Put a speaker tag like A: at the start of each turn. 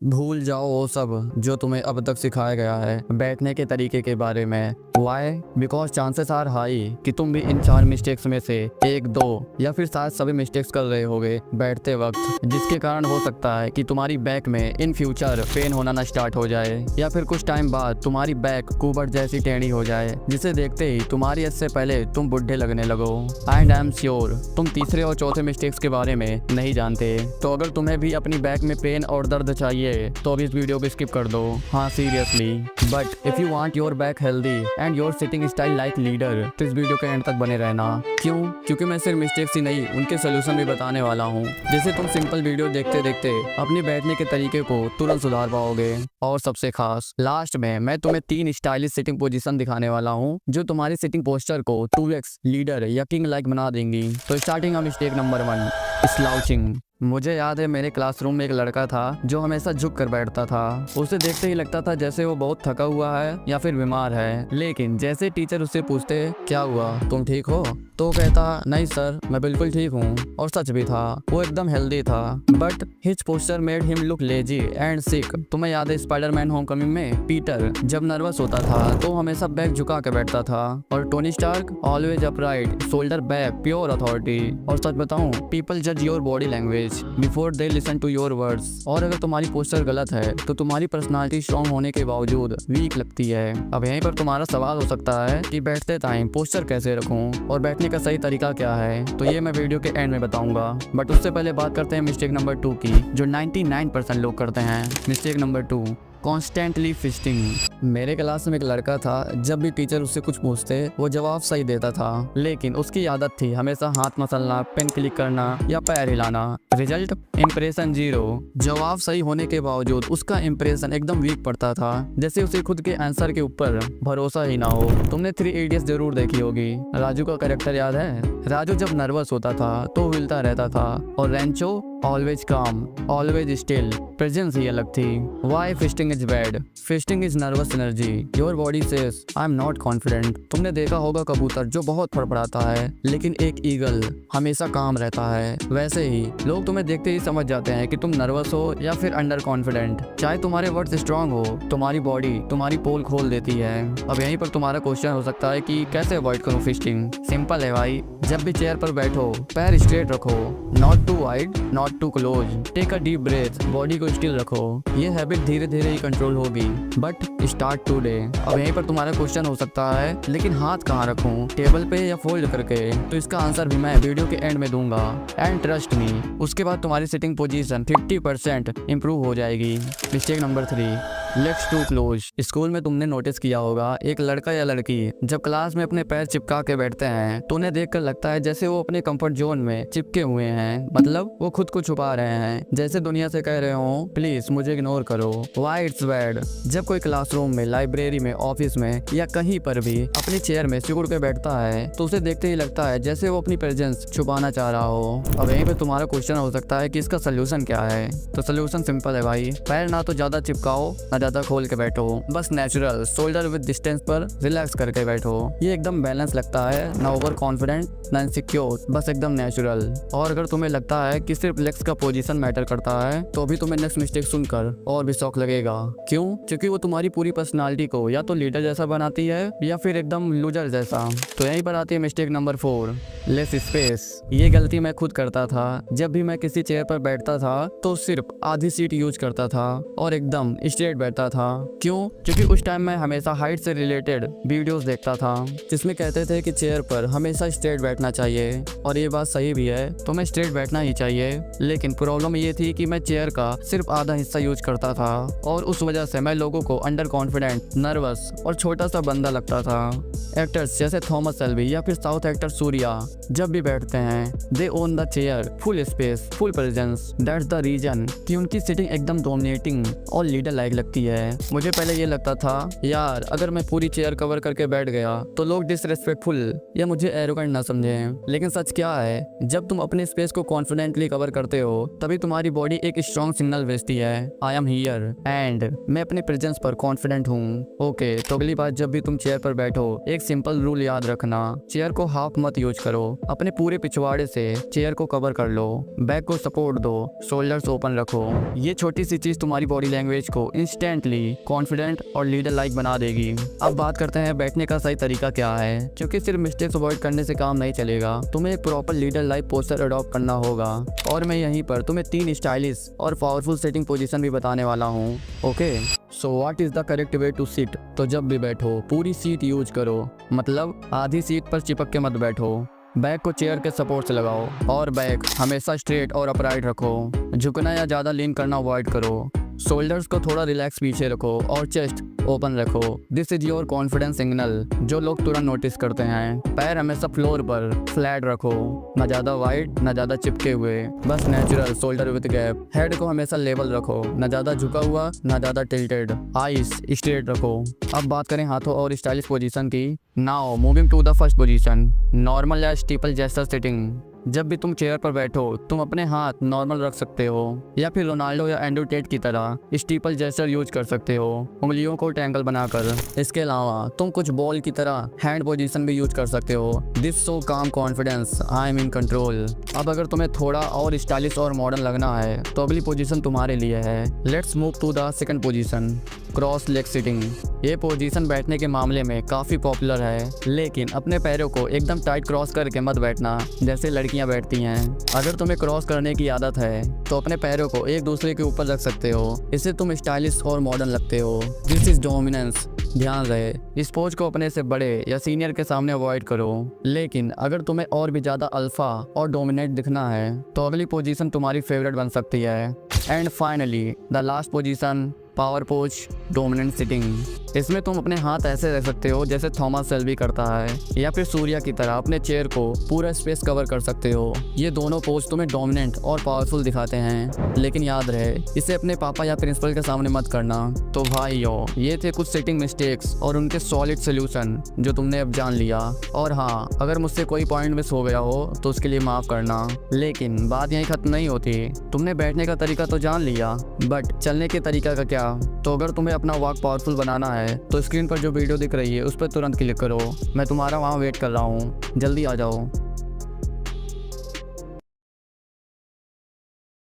A: भूल जाओ वो सब जो तुम्हें अब तक सिखाया गया है बैठने के तरीके के बारे में। Why? Because chances are high कि तुम भी इन 4 मिस्टेक्स में से 1-2 या फिर शायद सभी मिस्टेक्स कर रहे होगे बैठते वक्त, जिसके कारण हो सकता है कि तुम्हारी बैक में इन फ्यूचर पेन होना ना स्टार्ट हो जाए या फिर कुछ टाइम बाद तुम्हारी बैक कुबड़ जैसी टेढ़ी हो जाए, जिसे देखते ही तुम्हारी एज से पहले तुम बुढ़े लगने लगो। एंड आई एम श्योर तुम तीसरे और चौथे मिस्टेक्स के बारे में नहीं जानते। तो अगर तुम्हें भी अपनी बैक में पेन और दर्द चाहिए तो अभी इस वीडियो को स्किप कर दो। हाँ seriously, but if you want your back healthy and your sitting style like leader तो इस वीडियो के एंड तक बने रहना। क्यों? क्योंकि मैं सिर्फ मिस्टेक्स ही नहीं उनके सोल्यूशन भी बताने वाला हूँ, जिससे तुम सिंपल वीडियो देखते देखते अपने बैठने के तरीके को तुरंत सुधार पाओगे। और सबसे खास लास्ट में मैं तुम्हें 3 स्टाइलिश सिटिंग पोजीशन दिखाने वाला हूँ जो तुम्हारी सिटिंग पोस्चर को 2x लीडर या किंग लाइक बना देंगी। तो स्टार्टिंग का मिस्टेक नंबर 1, स्लाउचिंग। मुझे याद है मेरे क्लासरूम में एक लड़का था जो हमेशा झुक कर बैठता था। उसे देखते ही लगता था जैसे वो बहुत थका हुआ है या फिर बीमार है, लेकिन जैसे टीचर उससे पूछते क्या हुआ, तुम ठीक हो, तो कहता नहीं सर मैं बिल्कुल ठीक हूँ। और सच भी था, वो एकदम हेल्दी था, but his posture made him look lazy and sick. तुम्हें याद है स्पाइडरमैन होमकमिंग में पीटर जब नर्वस होता था तो हमेशा बैक झुका के बैठता था, और Tony Stark always upright, shoulder back, pure authority. और सच बताऊं, पीपल जज your body language before they listen to your words. और अगर तुम्हारी पोस्चर गलत है तो तुम्हारी पर्सनालिटी स्ट्रॉन्ग होने के बावजूद वीक लगती है। अब यहीं पर तुम्हारा सवाल हो सकता है कि बैठते टाइम पोस्चर कैसे रखूं और बैठने का सही तरीका क्या है, तो ये मैं वीडियो के एंड में बताऊंगा। बट उससे पहले बात करते हैं मिस्टेक नंबर 2 की, जो 99% लोग करते हैं। Mistake number 2, constantly fisting. मेरे क्लास में एक लड़का था, जब भी टीचर उससे कुछ पूछते वो जवाब सही देता था, लेकिन उसकी आदत थी हमेशा हाथ मसलना, पेन क्लिक करना या पैर हिलाना। Result impression 0। जवाब सही होने के बावजूद उसका इंप्रेशन एकदम वीक पड़ता था, जैसे उसे खुद के आंसर के ऊपर भरोसा ही ना हो। तुमने 3 इडियट्स जरूर देखी होगी। राजू का कैरेक्टर याद है? राजू जब नर्वस होता था तो हिलता रहता था, और Rancho always calm, always still, presence ही अलग थी। Why fidgeting is bad? Fidgeting is nervous energy. Your body says I am not confident. तुमने देखा होगा कबूतर जो बहुत फड़फड़ाता है, लेकिन एक ईगल हमेशा काम रहता है। वैसे ही लोग तुम्हें देखते ही समझ जाते हैं कि तुम नर्वस हो या फिर अंडर कॉन्फिडेंट। चाहे तुम्हारे वर्ड्स स्ट्रांग हो, तुम्हारी बॉडी तुम्हारी पोल खोल देती है। अब यहीं पर तुम्हारा क्वेश्चन हो सकता है कि कैसे अवॉइड करूं फिस्टिंग? सिंपल है भाई, जब भी चेयर पर बैठो पैर स्ट्रेट रखो, not too wide not too close. Take a deep breath, body को स्टिल रखो। ये हैबिट धीरे धीरे ही कंट्रोल होगी, बट स्टार्ट टुडे। अब यहीं पर तुम्हारा क्वेश्चन हो सकता है लेकिन हाथ कहाँ रखूं, टेबल पे या फोल्ड करके? तो इसका आंसर भी मैं वीडियो के एंड में दूंगा। एंड ट्रस्ट मी, उसके बाद तुम्हारी सिटिंग पोजीशन 50% इंप्रूव हो जाएगी। Mistake number 3, legs too close. School में तुमने नोटिस किया होगा एक लड़का या लड़की जब क्लास में अपने पैर चिपका के बैठते हैं तो उन्हें देखकर लगता है जैसे वो अपने कंफर्ट जोन में चिपके हुए हैं, मतलब वो खुद को छुपा रहे हैं, जैसे दुनिया से कह रहे हो प्लीज मुझे इग्नोर करो। Why it's bad? जब कोई क्लासरूम में, लाइब्रेरी में, ऑफिस में या कहीं पर भी अपनी चेयर में सिकुड़ के बैठता है तो उसे देखते ही लगता है जैसे वो अपनी प्रेजेंस छुपाना चाह रहा हो। अब यहीं पे तुम्हारा क्वेश्चन हो सकता है कि इसका सोल्यूशन क्या है? तो सोल्यूशन सिंपल है भाई, पैर ना तो ज्यादा चिपकाओ ना ज्यादा खोल के बैठो, बस नेचुरल शोल्डर विद डिस्टेंस पर रिलैक्स करके बैठो। ये एकदम बैलेंस लगता है, ना ओवर कॉन्फिडेंट ना इनसिक्योर, बस एकदम नेचुरल। और अगर तुम्हें लगता है कि सिर्फ लेग्स का पोजीशन मैटर करता है तो भी तुम्हें नेक्स्ट मिस्टेक सुनकर और भी शौक लगेगा। क्यों? क्योंकि वो तुम्हारी पूरी पर्सनालिटी को या तो लीडर जैसा बनाती है या फिर एकदम लूजर जैसा। तो यहीं पर आती है मिस्टेक नंबर 4, लेस स्पेस। ये गलती मैं खुद करता था। जब भी मैं किसी चेयर पर बैठता था तो सिर्फ आधी सीट यूज करता था और एकदम स्ट्रेट बैठता था। क्यों? क्योंकि उस टाइम मैं हमेशा हाइट से रिलेटेड वीडियोस देखता था जिसमें कहते थे कि चेयर पर हमेशा स्ट्रेट बैठना चाहिए, और ये बात सही भी है, तो मैं स्ट्रेट बैठना ही चाहिए। लेकिन प्रॉब्लम ये थी कि मैं चेयर का सिर्फ आधा हिस्सा यूज करता था, और उस वजह से मैं लोगों को अंडर कॉन्फिडेंट, नर्वस और छोटा सा बंदा लगता था। एक्टर्स जैसे थॉमस शेल्बी या फिर साउथ एक्टर सूर्या जब भी बैठते हैं they on the chair, full space, full presence. That's the reason कि उनकी सिटिंग एकदम डोमिनेटिंग और लीडर लाइक लगती की है। मुझे पहले ये लगता था यार अगर मैं पूरी चेयर कवर करके बैठ गया तो लोग डिसरेस्पेक्टफुल या मुझे एरोगेंट ना समझें। लेकिन सच क्या है, जब तुम अपने स्पेस को कॉन्फिडेंटली कवर करते हो तभी तुम्हारी बॉडी एक स्ट्रॉन्ग सिग्नल भेजती है, आई एम हियर एंड मैं अपने प्रेजेंस पर कॉन्फिडेंट हूँ। ओके, तो अगली बार जब भी तुम चेयर पर बैठो एक सिंपल रूल याद रखना, चेयर को हाफ मत यूज करो। अपने पूरे पिछवाड़े से चेयर को कवर कर लो, बैक को सपोर्ट दो, शोल्डर्स ओपन रखो। ये छोटी सी चीज तुम्हारी बॉडी लैंग्वेज को इंस्टेंटली कॉन्फिडेंट और लीडर लाइक बना देगी। अब बात करते हैं बैठने का सही तरीका क्या है, क्योंकि सिर्फ मिस्टेक्स अवॉइड करने से काम नहीं चलेगा, तुम्हें एक proper leader like poster adopt करना होगा। और मैं यहीं पर तुम्हें 3 स्टाइलिश और पावरफुल सिटिंग पोजीशन भी बताने वाला हूँ। Okay, so what is the correct way to sit. तो जब भी बैठो पूरी सीट यूज करो, मतलब आधी सीट पर चिपक के मत बैठो। बैक को चेयर के सपोर्ट से लगाओ और बैक हमेशा स्ट्रेट और अपराइट रखो। झुकना या ज़्यादा लीन करना अवॉइड करो। शोल्डर्स को थोड़ा रिलैक्स पीछे रखो और चेस्ट ओपन रखो। This is your confidence signal जो लोग तुरंत नोटिस करते हैं। पैर हमेशा फ्लोर पर फ्लैट रखो, ना ज़्यादा वाइड ना ज़्यादा चिपके हुए, बस natural shoulder with gap. Head को हमेशा लेवल रखो, ना ज़्यादा झुका हुआ ना ज़्यादा टिल्टेड। आईज स्ट्रेट रखो। अब बात करें हाथों और स्टाइलिश पोजीशन की। Now moving to the first position, normal या स्टीपल जेस्चर सिटिंग। जब भी तुम चेयर पर बैठो तुम अपने हाथ नॉर्मल रख सकते हो या फिर रोनाल्डो या एंड्रू टेट की तरह स्टीपल जेस्चर यूज कर सकते हो, उंगलियों को ट्रायंगल बनाकर। इसके अलावा तुम कुछ बॉल की तरह हैंड पोजीशन भी यूज कर सकते हो। दिस सो काम confidence, I am in control. अब अगर तुम्हें थोड़ा और स्टाइलिश और मॉडर्न लगना है तो अगली पोजीशन तुम्हारे लिए है। Let's move to the second position, cross leg sitting. ये पोजीशन बैठने के मामले में काफ़ी पॉपुलर है, लेकिन अपने पैरों को एकदम टाइट क्रॉस करके मत बैठना जैसे लड़कियां बैठती हैं। अगर तुम्हें क्रॉस करने की आदत है तो अपने पैरों को एक दूसरे के ऊपर रख सकते हो, इससे तुम स्टाइलिश और मॉडर्न लगते हो। This is dominance. ध्यान रहे इस पोज को अपने से बड़े या सीनियर के सामने अवॉइड करो, लेकिन अगर तुम्हें और भी ज़्यादा अल्फा और डोमिनेट दिखना है तो अगली पोजीशन तुम्हारी फेवरेट बन सकती है। And finally the last position, power pose dominant sitting. इसमें तुम अपने हाथ ऐसे रख सकते हो जैसे थॉमस शेल्बी करता है, या फिर सूर्या की तरह अपने चेयर को पूरा स्पेस कवर कर सकते हो। ये दोनों पोज तुम्हें डोमिनेंट और पावरफुल दिखाते हैं, लेकिन याद रहे इसे अपने पापा या प्रिंसिपल के सामने मत करना। तो भाइयों, ये थे कुछ सिटिंग मिस्टेक्स और उनके सॉलिड सोल्यूशन जो तुमने अब जान लिया। और हाँ, अगर मुझसे कोई पॉइंट मिस हो गया हो तो उसके लिए माफ़ करना, लेकिन बात यहीं खत्म नहीं होती। तुमने बैठने का तरीका तो जान लिया, बट चलने के तरीका का क्या? तो अगर तुम्हें अपना वॉक पावरफुल बनाना है तो स्क्रीन पर जो वीडियो दिख रही है उस पर तुरंत क्लिक करो। मैं तुम्हारा वहाँ वेट कर रहा हूँ, जल्दी आ जाओ।